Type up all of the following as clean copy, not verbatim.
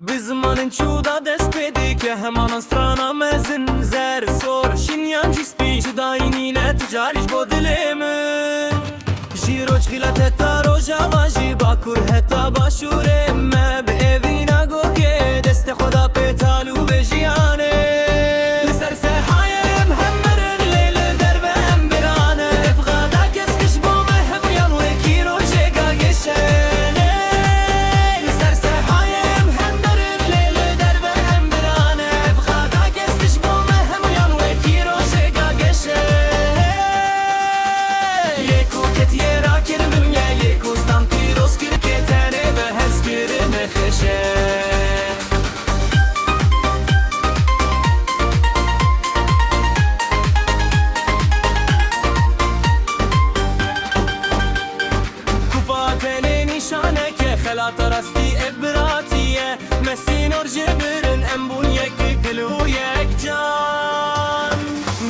Bi zimanên çûda dest pê dike hemanan strana mezin zer sor şinyan jî spî ji dayînî le tu carî ji bo dilê min Ji roj xîlet heta rojava jî bakur heta başûrê me bi evîna gohê destê xwe da pê tal û vê jiyanê Li ser sehayê em hem merin lê li derve em birane Evxada keskiş bo me hemûyan wekî rojêka geşenê Li ser sehayê em hem merin lê li derve em birane Evxada keskiş bo me hemûyan wekî rojêka geşenê Yekû ketiye rakirim ye yekû stan pîroz kir kê tenê ve hez kirine xêşe خلات راستی ابراتیه مسینور جبرن ام بون یک دل و یک جان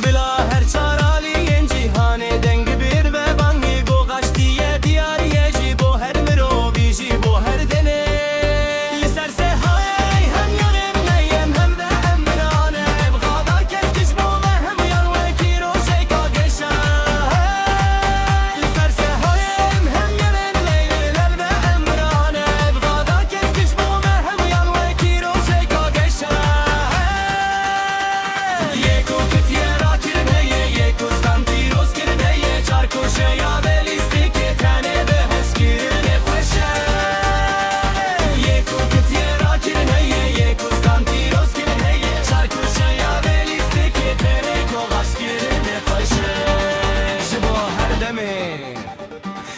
بلا هر چارالی این جهان دنگ بیر و بانگی گو غشتیه دیاریه جی بو هر مروی جی بو هر دنه لسر سهای هم یارم نیم هم ده هم مرانه بغادا کس کش بو هم یار وکی رو شیکا گشن لسر سهایم هم یارم لیل لربه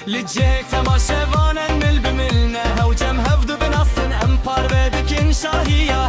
لجيك تماشى فانن مل بملنا هوجم هفدو بنصن امبار بدكن شاهية